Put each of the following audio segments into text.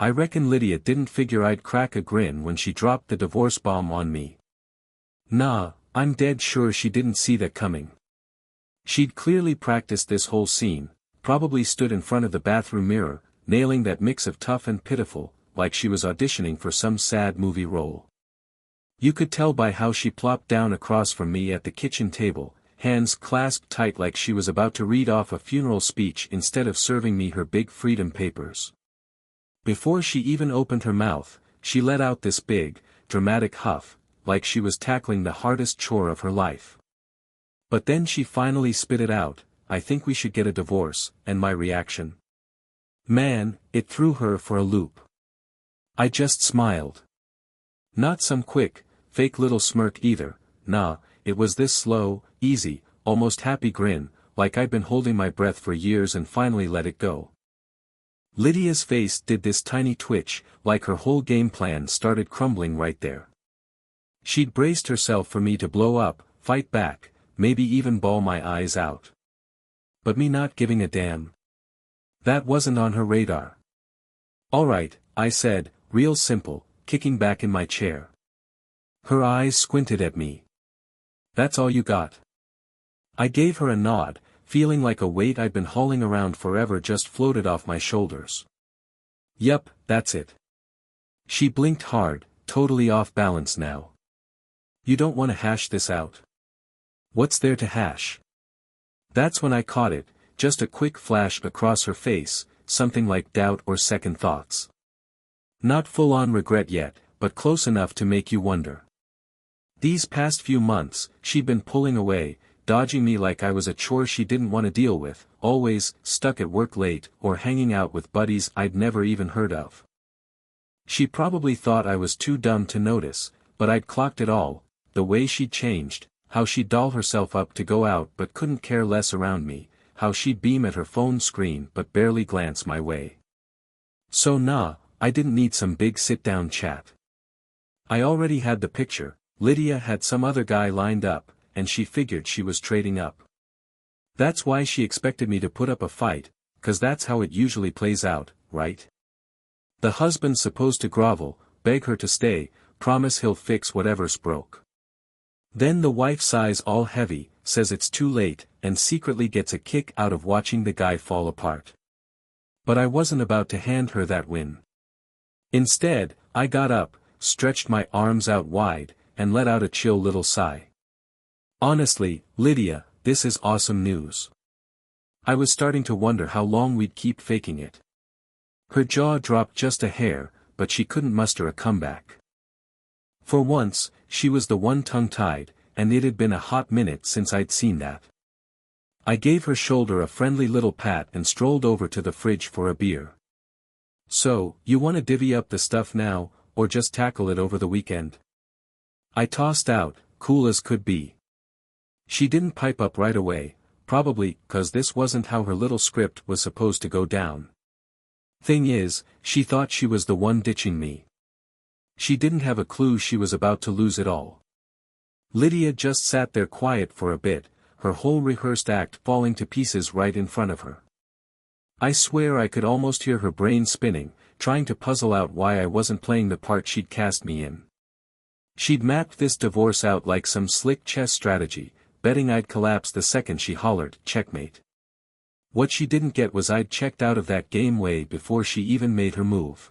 I reckon Lydia didn't figure I'd crack a grin when she dropped the divorce bomb on me. Nah, I'm dead sure she didn't see that coming. She'd clearly practiced this whole scene, probably stood in front of the bathroom mirror, nailing that mix of tough and pitiful, like she was auditioning for some sad movie role. You could tell by how she plopped down across from me at the kitchen table, hands clasped tight like she was about to read off a funeral speech instead of serving me her big freedom papers. Before she even opened her mouth, she let out this big, dramatic huff, like she was tackling the hardest chore of her life. But then she finally spit it out, "I think we should get a divorce," and my reaction? Man, it threw her for a loop. I just smiled. Not some quick, fake little smirk either, nah, it was this slow, easy, almost happy grin, like I'd been holding my breath for years and finally let it go. Lydia's face did this tiny twitch, like her whole game plan started crumbling right there. She'd braced herself for me to blow up, fight back, maybe even bawl my eyes out. But me not giving a damn. That wasn't on her radar. "Alright," I said, real simple, kicking back in my chair. Her eyes squinted at me. "That's all you got?" I gave her a nod, feeling like a weight I'd been hauling around forever just floated off my shoulders. "Yup, that's it." She blinked hard, totally off balance now. "You don't want to hash this out?" "What's there to hash?" That's when I caught it, just a quick flash across her face, something like doubt or second thoughts. Not full-on regret yet, but close enough to make you wonder. These past few months, she'd been pulling away, dodging me like I was a chore she didn't want to deal with, always stuck at work late or hanging out with buddies I'd never even heard of. She probably thought I was too dumb to notice, but I'd clocked it all, the way she'd changed, how she'd doll herself up to go out but couldn't care less around me, how she'd beam at her phone screen but barely glance my way. So nah, I didn't need some big sit-down chat. I already had the picture. Lydia had some other guy lined up, and she figured she was trading up. That's why she expected me to put up a fight, 'cause that's how it usually plays out, right? The husband's supposed to grovel, beg her to stay, promise he'll fix whatever's broke. Then the wife sighs all heavy, says it's too late, and secretly gets a kick out of watching the guy fall apart. But I wasn't about to hand her that win. Instead, I got up, stretched my arms out wide, and let out a chill little sigh. "Honestly, Lydia, this is awesome news." I was starting to wonder how long we'd keep faking it. Her jaw dropped just a hair, but she couldn't muster a comeback. For once, she was the one tongue-tied, and it had been a hot minute since I'd seen that. I gave her shoulder a friendly little pat and strolled over to the fridge for a beer. "So, you want to divvy up the stuff now, or just tackle it over the weekend?" I tossed out, cool as could be. She didn't pipe up right away, probably 'cause this wasn't how her little script was supposed to go down. Thing is, she thought she was the one ditching me. She didn't have a clue she was about to lose it all. Lydia just sat there quiet for a bit, her whole rehearsed act falling to pieces right in front of her. I swear I could almost hear her brain spinning, trying to puzzle out why I wasn't playing the part she'd cast me in. She'd mapped this divorce out like some slick chess strategy, betting I'd collapse the second she hollered, "Checkmate." What she didn't get was I'd checked out of that game way before she even made her move.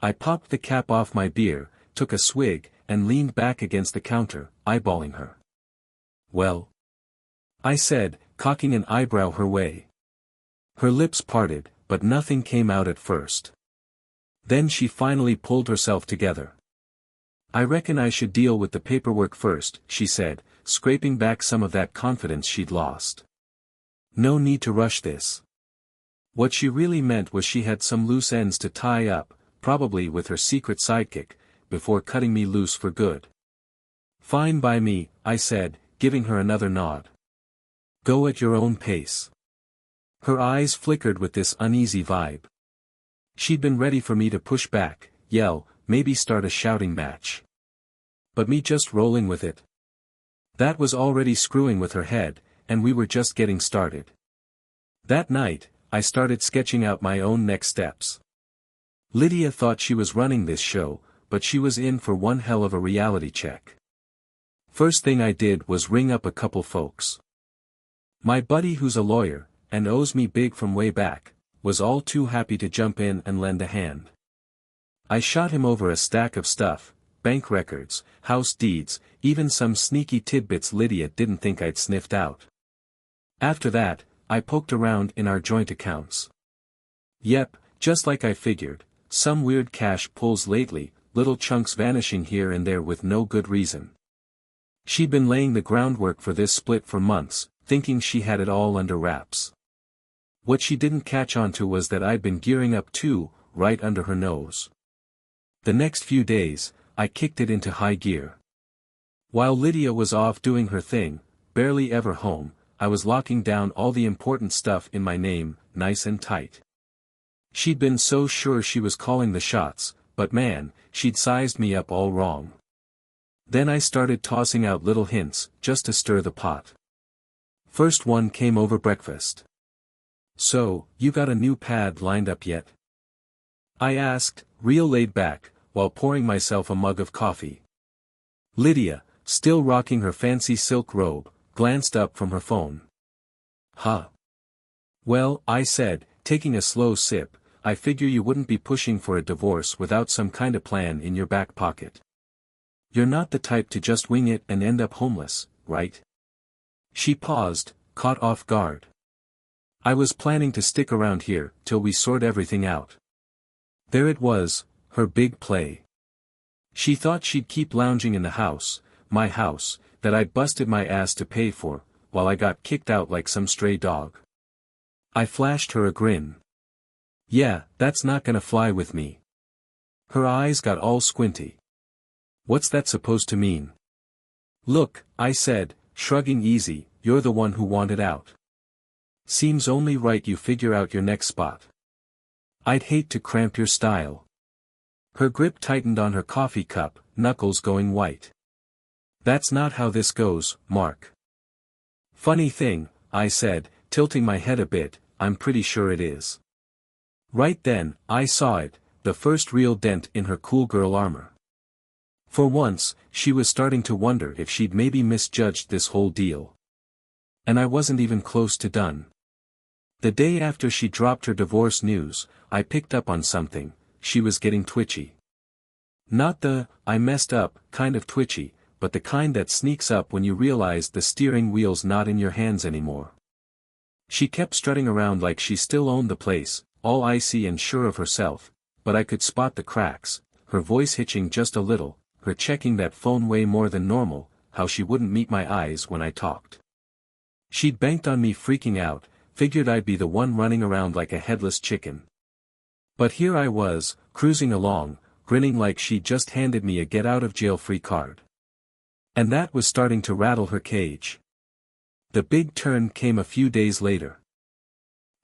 I popped the cap off my beer, took a swig, and leaned back against the counter, eyeballing her. "Well?" I said, cocking an eyebrow her way. Her lips parted, but nothing came out at first. Then she finally pulled herself together. "I reckon I should deal with the paperwork first," she said, scraping back some of that confidence she'd lost. "No need to rush this." What she really meant was she had some loose ends to tie up, probably with her secret sidekick, before cutting me loose for good. "Fine by me," I said, giving her another nod. "Go at your own pace." Her eyes flickered with this uneasy vibe. She'd been ready for me to push back, yell, maybe start a shouting match. But me just rolling with it. That was already screwing with her head, and we were just getting started. That night, I started sketching out my own next steps. Lydia thought she was running this show, but she was in for one hell of a reality check. First thing I did was ring up a couple folks. My buddy who's a lawyer, and owes me big from way back, was all too happy to jump in and lend a hand. I shot him over a stack of stuff, bank records, house deeds, even some sneaky tidbits Lydia didn't think I'd sniffed out. After that, I poked around in our joint accounts. Yep, just like I figured, some weird cash pulls lately, little chunks vanishing here and there with no good reason. She'd been laying the groundwork for this split for months, thinking she had it all under wraps. What she didn't catch on to was that I'd been gearing up too, right under her nose. The next few days, I kicked it into high gear. While Lydia was off doing her thing, barely ever home, I was locking down all the important stuff in my name, nice and tight. She'd been so sure she was calling the shots, but man, she'd sized me up all wrong. Then I started tossing out little hints, just to stir the pot. First one came over breakfast. "So, you got a new pad lined up yet?" I asked, real laid back, while pouring myself a mug of coffee. Lydia, still rocking her fancy silk robe, glanced up from her phone. "Huh. Well," I said, taking a slow sip, "I figure you wouldn't be pushing for a divorce without some kind of plan in your back pocket. You're not the type to just wing it and end up homeless, right?" She paused, caught off guard. "I was planning to stick around here till we sort everything out." There it was, her big play. She thought she'd keep lounging in the house, my house, that I'd busted my ass to pay for, while I got kicked out like some stray dog. I flashed her a grin. "Yeah, that's not gonna fly with me." Her eyes got all squinty. "What's that supposed to mean?" "Look," I said, shrugging easy, "you're the one who wanted out. Seems only right you figure out your next spot. I'd hate to cramp your style." Her grip tightened on her coffee cup, knuckles going white. "That's not how this goes, Mark." "Funny thing," I said, tilting my head a bit, "I'm pretty sure it is." Right then, I saw it, the first real dent in her cool girl armor. For once, she was starting to wonder if she'd maybe misjudged this whole deal. And I wasn't even close to done. The day after she dropped her divorce news, I picked up on something. She was getting twitchy. Not the, "I messed up," kind of twitchy, but the kind that sneaks up when you realize the steering wheel's not in your hands anymore. She kept strutting around like she still owned the place, all icy and sure of herself, but I could spot the cracks, her voice hitching just a little, her checking that phone way more than normal, how she wouldn't meet my eyes when I talked. She'd banked on me freaking out, figured I'd be the one running around like a headless chicken. But here I was, cruising along, grinning like she'd just handed me a get-out-of-jail-free card. And that was starting to rattle her cage. The big turn came a few days later.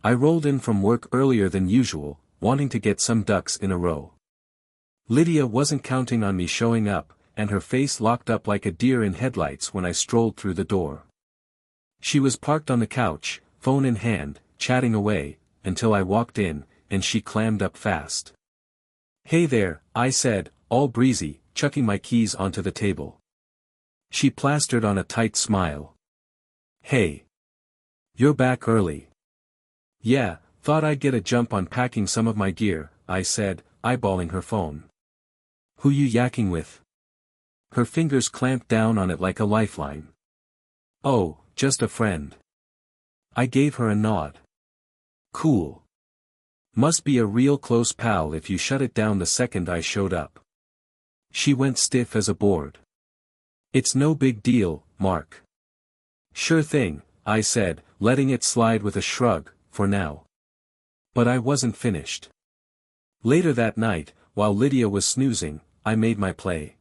I rolled in from work earlier than usual, wanting to get some ducks in a row. Lydia wasn't counting on me showing up, and her face locked up like a deer in headlights when I strolled through the door. She was parked on the couch, phone in hand, chatting away, until I walked in, and she clammed up fast. "Hey there," I said, all breezy, chucking my keys onto the table. She plastered on a tight smile. "Hey. You're back early." "Yeah, thought I'd get a jump on packing some of my gear," I said, eyeballing her phone. "Who you yakking with?" Her fingers clamped down on it like a lifeline. "Oh, just a friend." I gave her a nod. "Cool. Must be a real close pal if you shut it down the second I showed up." She went stiff as a board. "It's no big deal, Mark." "Sure thing," I said, letting it slide with a shrug, for now. But I wasn't finished. Later that night, while Lydia was snoozing, I made my play.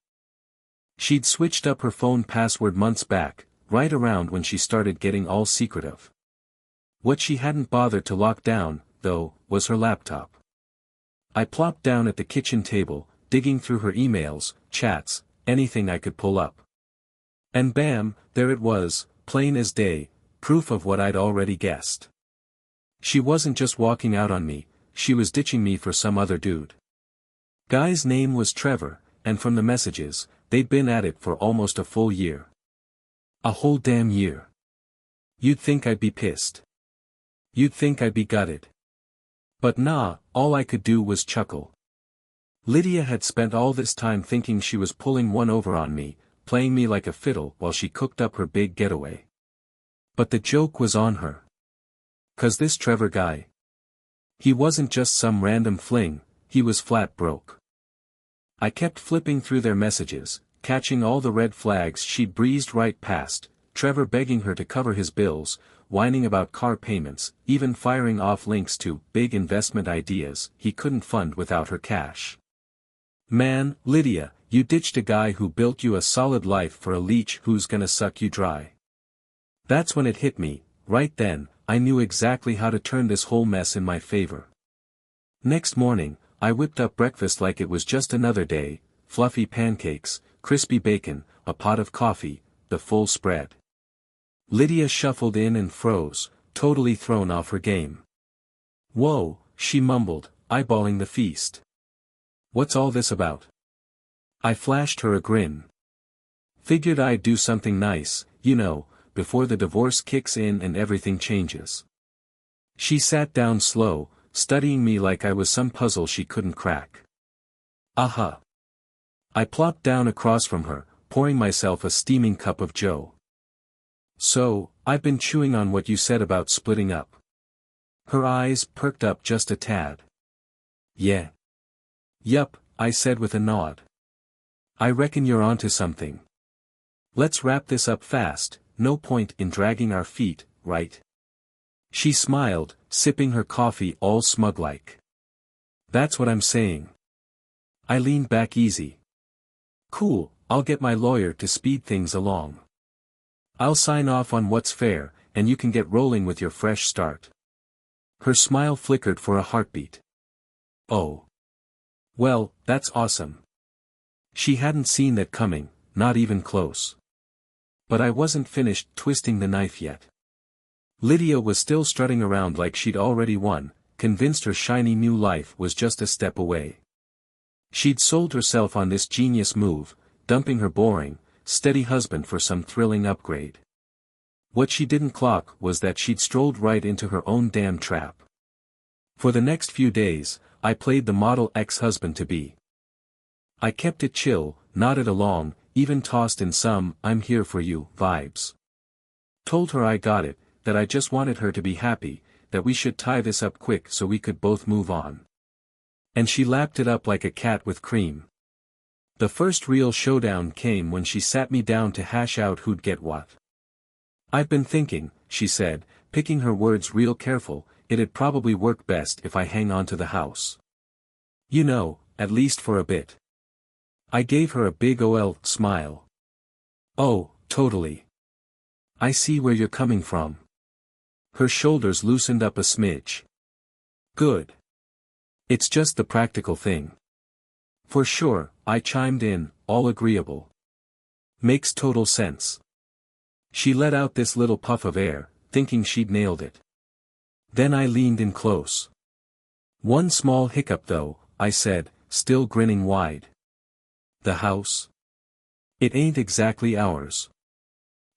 She'd switched up her phone password months back, right around when she started getting all secretive. What she hadn't bothered to lock down, though, was her laptop. I plopped down at the kitchen table, digging through her emails, chats, anything I could pull up. And bam, there it was, plain as day, proof of what I'd already guessed. She wasn't just walking out on me, she was ditching me for some other dude. Guy's name was Trevor, and from the messages, they'd been at it for almost a full year. A whole damn year. You'd think I'd be pissed. You'd think I'd be gutted. But nah, all I could do was chuckle. Lydia had spent all this time thinking she was pulling one over on me, playing me like a fiddle while she cooked up her big getaway. But the joke was on her. 'Cause this Trevor guy. He wasn't just some random fling, he was flat broke. I kept flipping through their messages, catching all the red flags she'd breezed right past, Trevor begging her to cover his bills, whining about car payments, even firing off links to big investment ideas he couldn't fund without her cash. Man, Lydia, you ditched a guy who built you a solid life for a leech who's gonna suck you dry. That's when it hit me, right then, I knew exactly how to turn this whole mess in my favor. Next morning, I whipped up breakfast like it was just another day, fluffy pancakes, crispy bacon, a pot of coffee, the full spread. Lydia shuffled in and froze, totally thrown off her game. Whoa, she mumbled, eyeballing the feast. What's all this about? I flashed her a grin. Figured I'd do something nice, you know, before the divorce kicks in and everything changes. She sat down slow, studying me like I was some puzzle she couldn't crack. Aha. I plopped down across from her, pouring myself a steaming cup of joe. So, I've been chewing on what you said about splitting up. Her eyes perked up just a tad. Yeah. Yup, I said with a nod. I reckon you're onto something. Let's wrap this up fast, no point in dragging our feet, right? She smiled, sipping her coffee all smug-like. That's what I'm saying. I leaned back easy. Cool, I'll get my lawyer to speed things along. I'll sign off on what's fair, and you can get rolling with your fresh start. Her smile flickered for a heartbeat. Oh. Well, that's awesome. She hadn't seen that coming, not even close. But I wasn't finished twisting the knife yet. Lydia was still strutting around like she'd already won, convinced her shiny new life was just a step away. She'd sold herself on this genius move, dumping her boring, steady husband for some thrilling upgrade. What she didn't clock was that she'd strolled right into her own damn trap. For the next few days, I played the model ex-husband-to-be. I kept it chill, nodded along, even tossed in some "I'm here for you" vibes. Told her I got it, that I just wanted her to be happy, that we should tie this up quick so we could both move on. And she lapped it up like a cat with cream. The first real showdown came when she sat me down to hash out who'd get what. I've been thinking, she said, picking her words real careful, it'd probably work best if I hang on to the house. You know, at least for a bit. I gave her a big ol' smile. Oh, totally. I see where you're coming from. Her shoulders loosened up a smidge. Good. It's just the practical thing. For sure, I chimed in, all agreeable. Makes total sense. She let out this little puff of air, thinking she'd nailed it. Then I leaned in close. One small hiccup though, I said, still grinning wide. The house? It ain't exactly ours.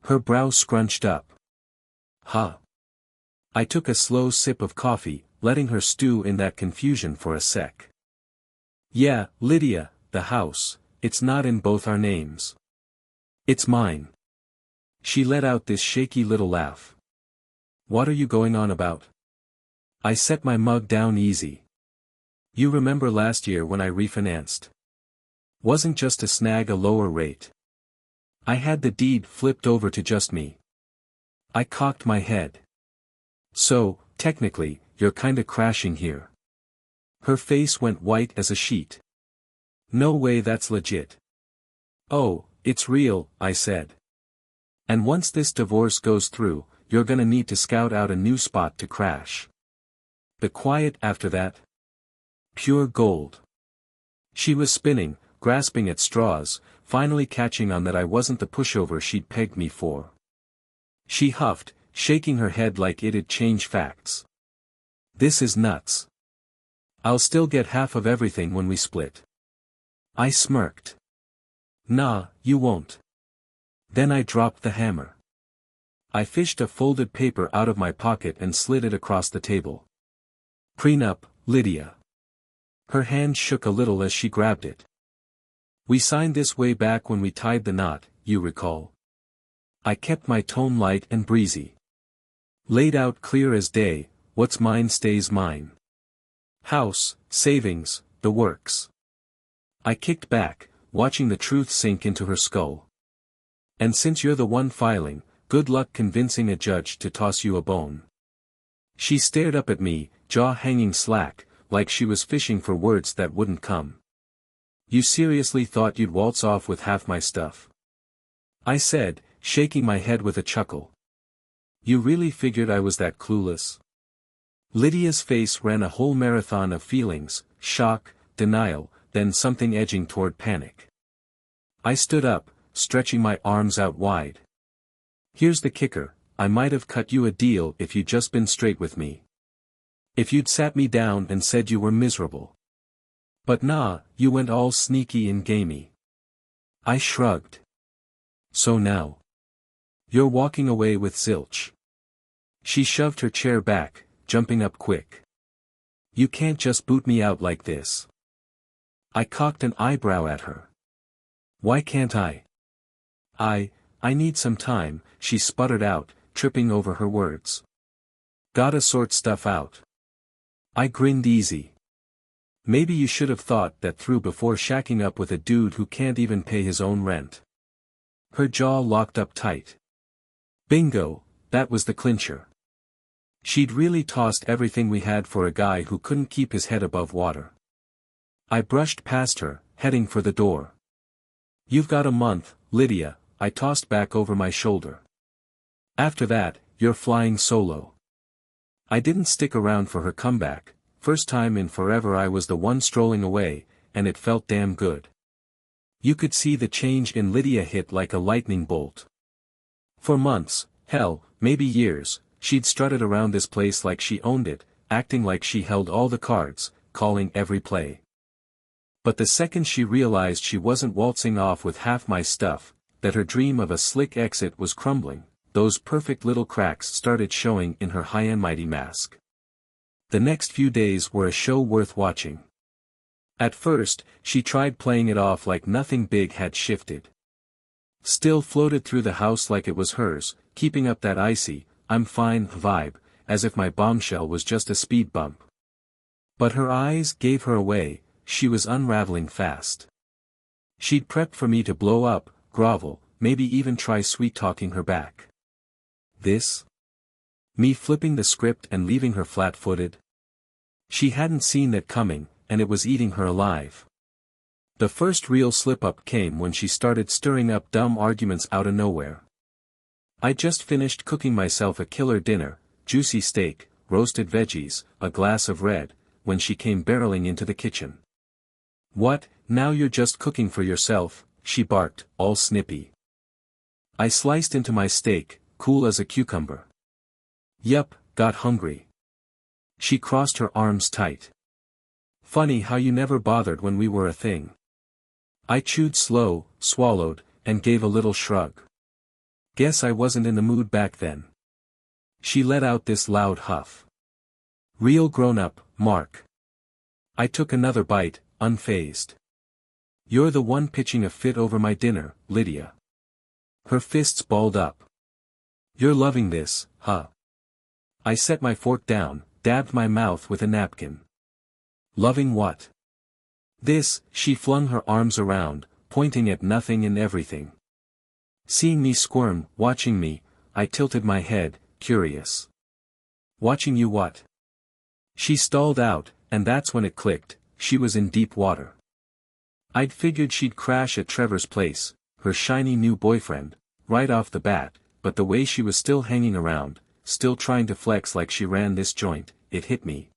Her brow scrunched up. Huh. I took a slow sip of coffee, letting her stew in that confusion for a sec. Yeah, Lydia, the house, it's not in both our names. It's mine. She let out this shaky little laugh. What are you going on about? I set my mug down easy. You remember last year when I refinanced? Wasn't just to snag a lower rate. I had the deed flipped over to just me. I cocked my head. So, technically, you're kinda crashing here. Her face went white as a sheet. No way that's legit. Oh, it's real, I said. And once this divorce goes through, you're gonna need to scout out a new spot to crash. The quiet after that? Pure gold. She was spinning, grasping at straws, finally catching on that I wasn't the pushover she'd pegged me for. She huffed, shaking her head like it'd change facts. This is nuts. I'll still get half of everything when we split. I smirked. Nah, you won't. Then I dropped the hammer. I fished a folded paper out of my pocket and slid it across the table. Prenup, Lydia. Her hand shook a little as she grabbed it. We signed this way back when we tied the knot, you recall. I kept my tone light and breezy. Laid out clear as day, what's mine stays mine. House, savings, the works. I kicked back, watching the truth sink into her skull. And since you're the one filing, good luck convincing a judge to toss you a bone. She stared up at me, jaw hanging slack, like she was fishing for words that wouldn't come. You seriously thought you'd waltz off with half my stuff? I said, shaking my head with a chuckle. You really figured I was that clueless? Lydia's face ran a whole marathon of feelings, shock, denial, then something edging toward panic. I stood up, stretching my arms out wide. Here's the kicker, I might have cut you a deal if you'd just been straight with me. If you'd sat me down and said you were miserable. But nah, you went all sneaky and gamey. I shrugged. So now? You're walking away with zilch. She shoved her chair back, jumping up quick. You can't just boot me out like this. I cocked an eyebrow at her. Why can't I? I need some time, she sputtered out, tripping over her words. Gotta sort stuff out. I grinned easy. Maybe you should have thought that through before shacking up with a dude who can't even pay his own rent. Her jaw locked up tight. Bingo, that was the clincher. She'd really tossed everything we had for a guy who couldn't keep his head above water. I brushed past her, heading for the door. You've got a month, Lydia, I tossed back over my shoulder. After that, you're flying solo. I didn't stick around for her comeback, first time in forever I was the one strolling away, and it felt damn good. You could see the change in Lydia hit like a lightning bolt. For months, hell, maybe years, she'd strutted around this place like she owned it, acting like she held all the cards, calling every play. But the second she realized she wasn't waltzing off with half my stuff, that her dream of a slick exit was crumbling, those perfect little cracks started showing in her high and mighty mask. The next few days were a show worth watching. At first, she tried playing it off like nothing big had shifted. Still floated through the house like it was hers, keeping up that icy, I'm fine vibe, as if my bombshell was just a speed bump. But her eyes gave her away, she was unraveling fast. She'd prepped for me to blow up, grovel, maybe even try sweet-talking her back. This? Me flipping the script and leaving her flat-footed? She hadn't seen that coming, and it was eating her alive. The first real slip-up came when she started stirring up dumb arguments out of nowhere. I just finished cooking myself a killer dinner, juicy steak, roasted veggies, a glass of red, when she came barreling into the kitchen. What, now you're just cooking for yourself, she barked, all snippy. I sliced into my steak, cool as a cucumber. Yup, got hungry. She crossed her arms tight. Funny how you never bothered when we were a thing. I chewed slow, swallowed, and gave a little shrug. Guess I wasn't in the mood back then. She let out this loud huff. Real grown-up, Mark. I took another bite, unfazed. You're the one pitching a fit over my dinner, Lydia. Her fists balled up. You're loving this, huh? I set my fork down, dabbed my mouth with a napkin. Loving what? This, she flung her arms around, pointing at nothing and everything. Seeing me squirm, watching me, I tilted my head, curious. Watching you what? She stalled out, and that's when it clicked, she was in deep water. I'd figured she'd crash at Trevor's place, her shiny new boyfriend, right off the bat, but the way she was still hanging around, still trying to flex like she ran this joint, it hit me.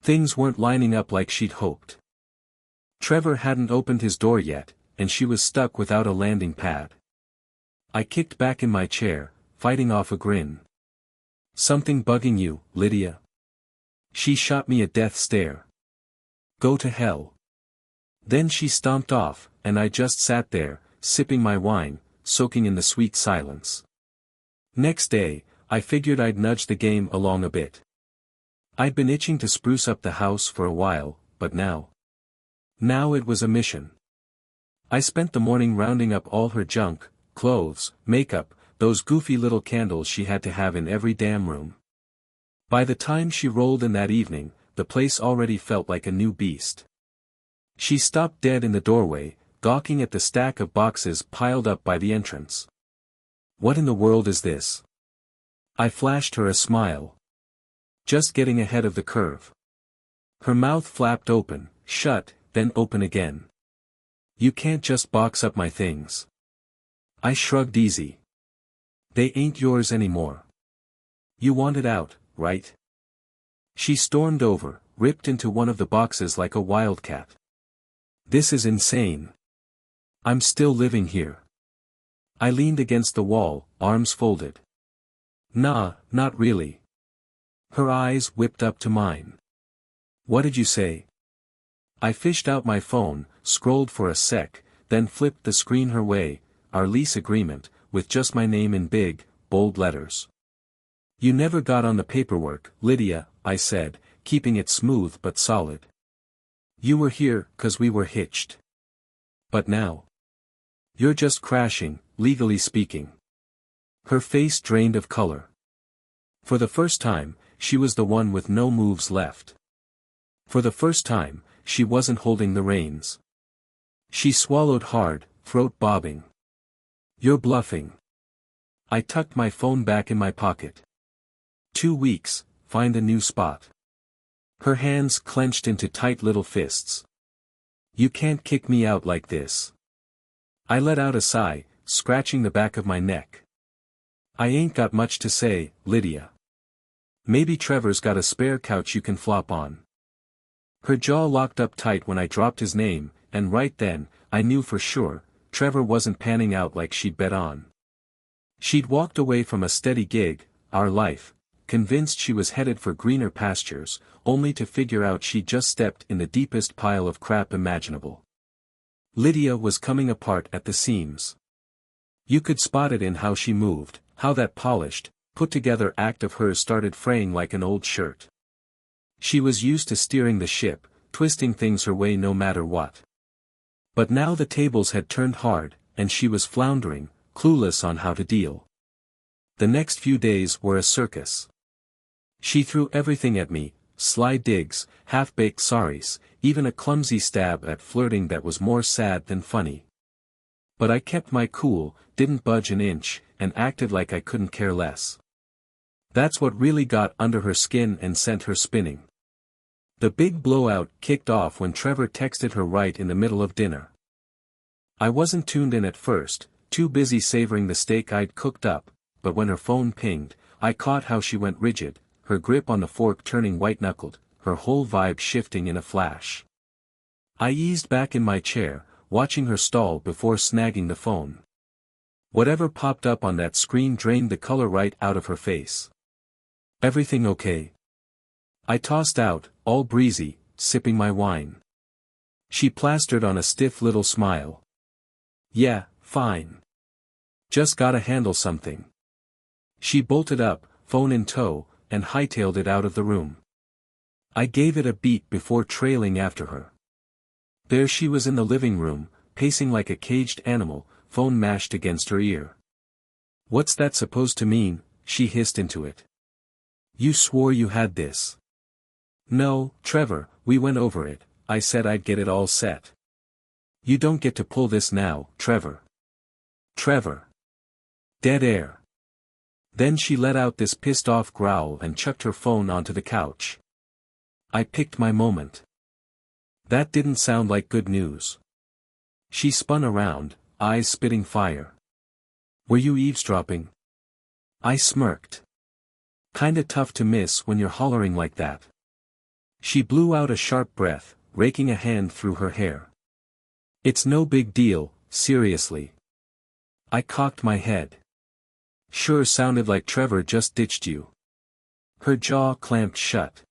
Things weren't lining up like she'd hoped. Trevor hadn't opened his door yet, and she was stuck without a landing pad. I kicked back in my chair, fighting off a grin. Something bugging you, Lydia? She shot me a death stare. Go to hell. Then she stomped off, and I just sat there, sipping my wine, soaking in the sweet silence. Next day, I figured I'd nudge the game along a bit. I'd been itching to spruce up the house for a while, but now it was a mission. I spent the morning rounding up all her junk, clothes, makeup, those goofy little candles she had to have in every damn room. By the time she rolled in that evening, the place already felt like a new beast. She stopped dead in the doorway, gawking at the stack of boxes piled up by the entrance. What in the world is this? I flashed her a smile. Just getting ahead of the curve. Her mouth flapped open, shut, then open again. You can't just box up my things. I shrugged easy. They ain't yours anymore. You want it out, right? She stormed over, ripped into one of the boxes like a wildcat. This is insane. I'm still living here. I leaned against the wall, arms folded. Nah, not really. Her eyes whipped up to mine. What did you say? I fished out my phone, scrolled for a sec, then flipped the screen her way, our lease agreement, with just my name in big, bold letters. You never got on the paperwork, Lydia, I said, keeping it smooth but solid. You were here, 'cause we were hitched. But now. You're just crashing, legally speaking. Her face drained of color. For the first time, she was the one with no moves left. For the first time, she wasn't holding the reins. She swallowed hard, throat bobbing. You're bluffing. I tucked my phone back in my pocket. 2 weeks, find a new spot. Her hands clenched into tight little fists. You can't kick me out like this. I let out a sigh, scratching the back of my neck. I ain't got much to say, Lydia. Maybe Trevor's got a spare couch you can flop on. Her jaw locked up tight when I dropped his name, and right then, I knew for sure, Trevor wasn't panning out like she'd bet on. She'd walked away from a steady gig, our life, convinced she was headed for greener pastures, only to figure out she'd just stepped in the deepest pile of crap imaginable. Lydia was coming apart at the seams. You could spot it in how she moved, how that polished, put-together act of hers started fraying like an old shirt. She was used to steering the ship, twisting things her way no matter what. But now the tables had turned hard, and she was floundering, clueless on how to deal. The next few days were a circus. She threw everything at me, sly digs, half-baked sorries, even a clumsy stab at flirting that was more sad than funny. But I kept my cool, didn't budge an inch, and acted like I couldn't care less. That's what really got under her skin and sent her spinning. The big blowout kicked off when Trevor texted her right in the middle of dinner. I wasn't tuned in at first, too busy savoring the steak I'd cooked up, but when her phone pinged, I caught how she went rigid, her grip on the fork turning white-knuckled, her whole vibe shifting in a flash. I eased back in my chair, watching her stall before snagging the phone. Whatever popped up on that screen drained the color right out of her face. Everything okay? I tossed out, all breezy, sipping my wine. She plastered on a stiff little smile. Yeah, fine. Just gotta handle something. She bolted up, phone in tow, and hightailed it out of the room. I gave it a beat before trailing after her. There she was in the living room, pacing like a caged animal, phone mashed against her ear. What's that supposed to mean? She hissed into it. You swore you had this. No, Trevor, we went over it, I said I'd get it all set. You don't get to pull this now, Trevor. Trevor. Dead air. Then she let out this pissed-off growl and chucked her phone onto the couch. I picked my moment. That didn't sound like good news. She spun around, eyes spitting fire. Were you eavesdropping? I smirked. Kinda tough to miss when you're hollering like that. She blew out a sharp breath, raking a hand through her hair. It's no big deal, seriously. I cocked my head. Sure sounded like Trevor just ditched you. Her jaw clamped shut.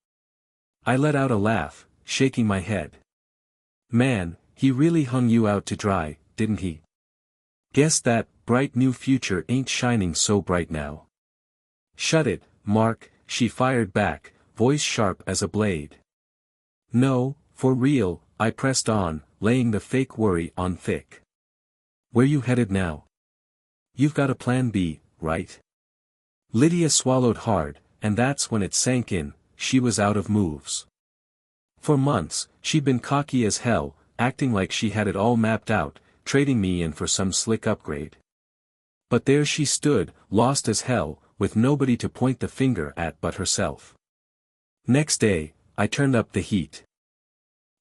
I let out a laugh, shaking my head. Man, He really hung you out to dry, didn't he? Guess that bright new future ain't shining so bright now. Shut it, Mark, she fired back, voice sharp as a blade. No, for real, I pressed on, laying the fake worry on thick. Where you headed now? You've got a plan B, right? Lydia swallowed hard, and that's when it sank in, she was out of moves. For months, she'd been cocky as hell, acting like she had it all mapped out, trading me in for some slick upgrade. But there she stood, lost as hell, with nobody to point the finger at but herself. Next day, I turned up the heat.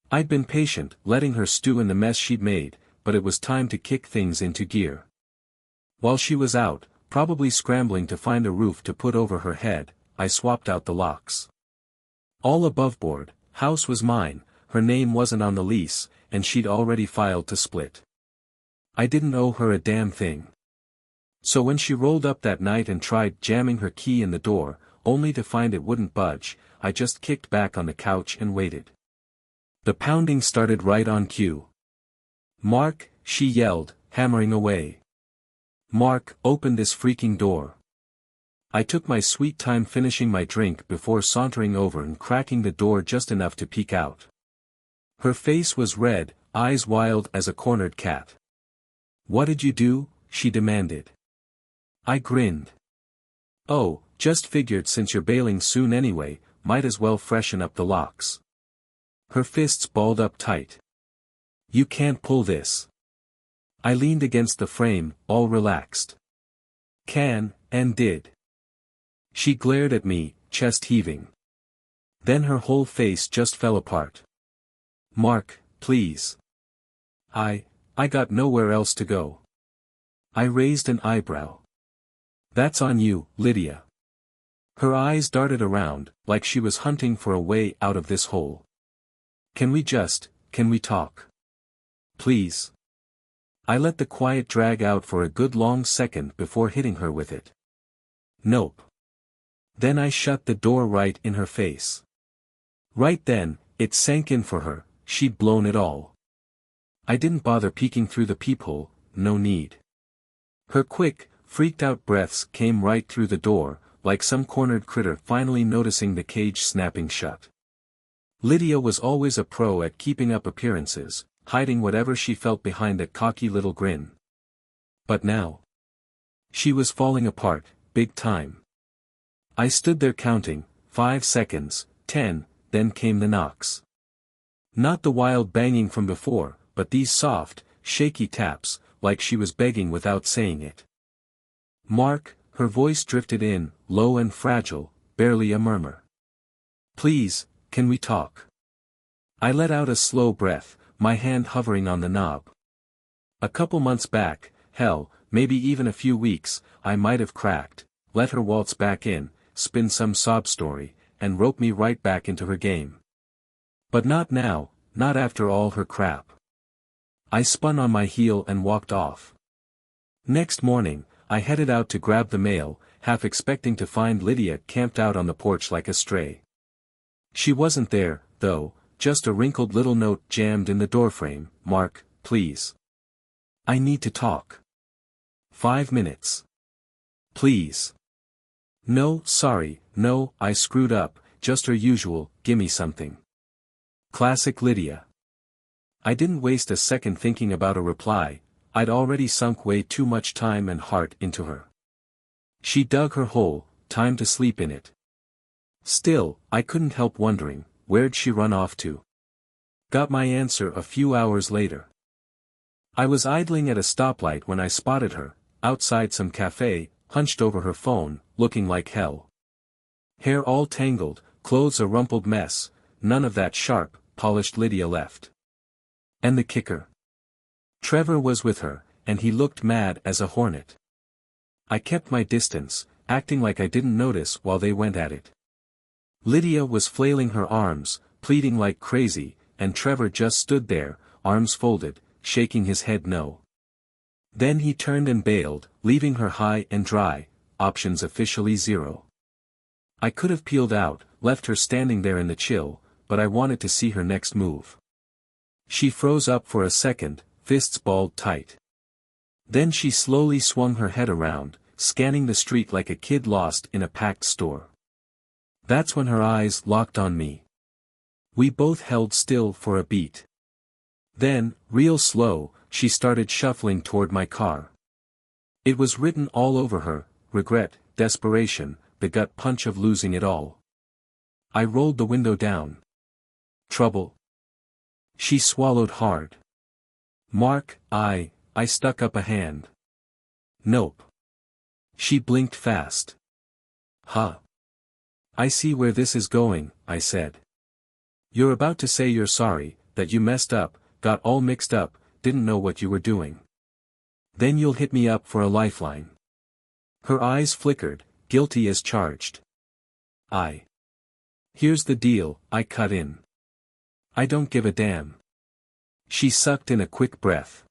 I'd been patient, letting her stew in the mess she'd made, but it was time to kick things into gear. While she was out, probably scrambling to find a roof to put over her head, I swapped out the locks. All aboveboard, house was mine, her name wasn't on the lease, and she'd already filed to split. I didn't owe her a damn thing. So when she rolled up that night and tried jamming her key in the door, only to find it wouldn't budge, I just kicked back on the couch and waited. The pounding started right on cue. Mark, she yelled, hammering away. Mark, open this freaking door. I took my sweet time finishing my drink before sauntering over and cracking the door just enough to peek out. Her face was red, eyes wild as a cornered cat. What did you do? She demanded. I grinned. Oh, just figured since you're bailing soon anyway, might as well freshen up the locks. Her fists balled up tight. You can't pull this. I leaned against the frame, all relaxed. Can, and did. She glared at me, chest heaving. Then her whole face just fell apart. Mark, please. I got nowhere else to go. I raised an eyebrow. That's on you, Lydia. Her eyes darted around, like she was hunting for a way out of this hole. Can we talk? Please. I let the quiet drag out for a good long second before hitting her with it. Nope. Then I shut the door right in her face. Right then, it sank in for her, she'd blown it all. I didn't bother peeking through the peephole, no need. Her quick, freaked-out breaths came right through the door, like some cornered critter finally noticing the cage snapping shut. Lydia was always a pro at keeping up appearances, hiding whatever she felt behind that cocky little grin. But now, she was falling apart, big time. I stood there counting, 5 seconds, 10, then came the knocks. Not the wild banging from before, but these soft, shaky taps, like she was begging without saying it. Mark, her voice drifted in, low and fragile, barely a murmur. Please, can we talk? I let out a slow breath, my hand hovering on the knob. A couple months back, hell, maybe even a few weeks, I might have cracked, let her waltz back in, spin some sob story, and rope me right back into her game. But not now, not after all her crap. I spun on my heel and walked off. Next morning, I headed out to grab the mail, half expecting to find Lydia camped out on the porch like a stray. She wasn't there, though, just a wrinkled little note jammed in the doorframe. Mark, please. I need to talk. 5 minutes. Please. No, sorry, no, I screwed up, just her usual, gimme something. Classic Lydia. I didn't waste a second thinking about a reply, I'd already sunk way too much time and heart into her. She dug her hole, time to sleep in it. Still, I couldn't help wondering, where'd she run off to? Got my answer a few hours later. I was idling at a stoplight when I spotted her, outside some cafe, hunched over her phone, looking like hell. Hair all tangled, clothes a rumpled mess, none of that sharp, polished Lydia left. And the kicker? Trevor was with her, and he looked mad as a hornet. I kept my distance, acting like I didn't notice while they went at it. Lydia was flailing her arms, pleading like crazy, and Trevor just stood there, arms folded, shaking his head no. Then he turned and bailed, leaving her high and dry, options officially zero. I could have peeled out, left her standing there in the chill, but I wanted to see her next move. She froze up for a second, fists balled tight. Then she slowly swung her head around, scanning the street like a kid lost in a packed store. That's when her eyes locked on me. We both held still for a beat. Then, real slow, she started shuffling toward my car. It was written all over her, regret, desperation, the gut punch of losing it all. I rolled the window down. Trouble? She swallowed hard. Mark, I stuck up a hand. Nope. She blinked fast. Huh. I see where this is going, I said. You're about to say you're sorry, that you messed up, got all mixed up, didn't know what you were doing. Then you'll hit me up for a lifeline. Her eyes flickered, guilty as charged. Here's the deal, I cut in. I don't give a damn. She sucked in a quick breath.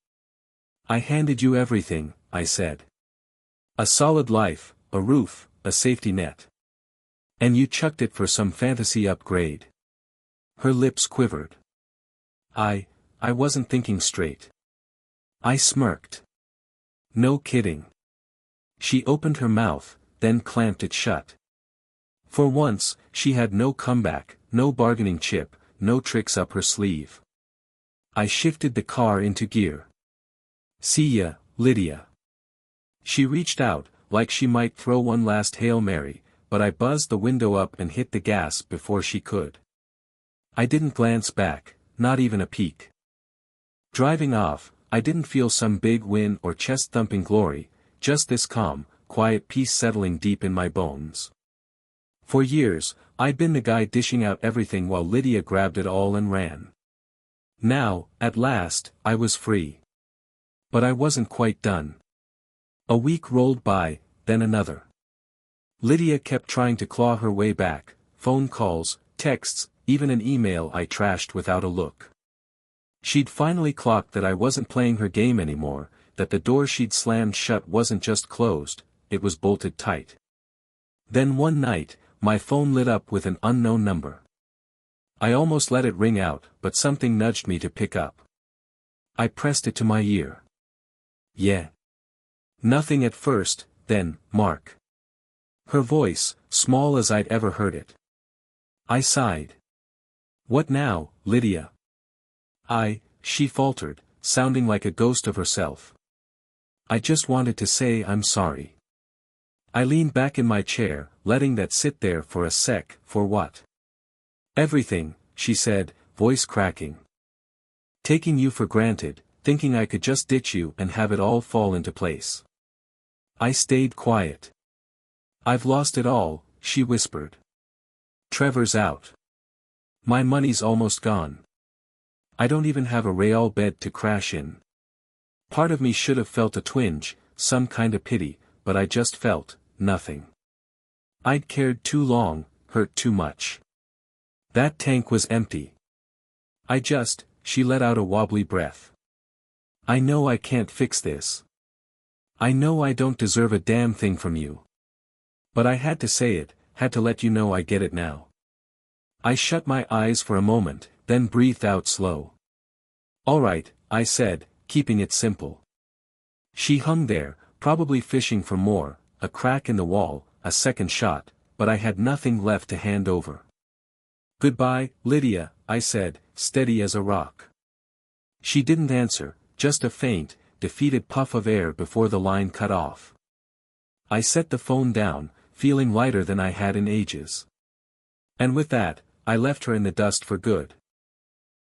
I handed you everything, I said. A solid life, a roof, a safety net. And you chucked it for some fantasy upgrade. Her lips quivered. I wasn't thinking straight. I smirked. No kidding. She opened her mouth, then clamped it shut. For once, she had no comeback, no bargaining chip, no tricks up her sleeve. I shifted the car into gear. See ya, Lydia. She reached out, like she might throw one last Hail Mary, but I buzzed the window up and hit the gas before she could. I didn't glance back, not even a peek. Driving off, I didn't feel some big win or chest-thumping glory, just this calm, quiet peace settling deep in my bones. For years, I'd been the guy dishing out everything while Lydia grabbed it all and ran. Now, at last, I was free. But I wasn't quite done. A week rolled by, then another. Lydia kept trying to claw her way back, phone calls, texts, even an email I trashed without a look. She'd finally clocked that I wasn't playing her game anymore, that the door she'd slammed shut wasn't just closed, it was bolted tight. Then one night, my phone lit up with an unknown number. I almost let it ring out, but something nudged me to pick up. I pressed it to my ear. Yeah. Nothing at first, then, Mark. Her voice, small as I'd ever heard it. I sighed. What now, Lydia? She faltered, sounding like a ghost of herself. I just wanted to say I'm sorry. I leaned back in my chair, letting that sit there for a sec. For what? Everything, she said, voice cracking. Taking you for granted, thinking I could just ditch you and have it all fall into place. I stayed quiet. I've lost it all, she whispered. Trevor's out. My money's almost gone. I don't even have a Real bed to crash in. Part of me should have felt a twinge, some kind of pity, but I just felt nothing. I'd cared too long, hurt too much. That tank was empty. She let out a wobbly breath. I know I can't fix this. I know I don't deserve a damn thing from you. But I had to say it, had to let you know I get it now. I shut my eyes for a moment, then breathed out slow. All right, I said, keeping it simple. She hung there, probably fishing for more, a crack in the wall, a second shot, but I had nothing left to hand over. Goodbye, Lydia, I said, steady as a rock. She didn't answer, just a faint, defeated puff of air before the line cut off. I set the phone down, feeling lighter than I had in ages. And with that, I left her in the dust for good.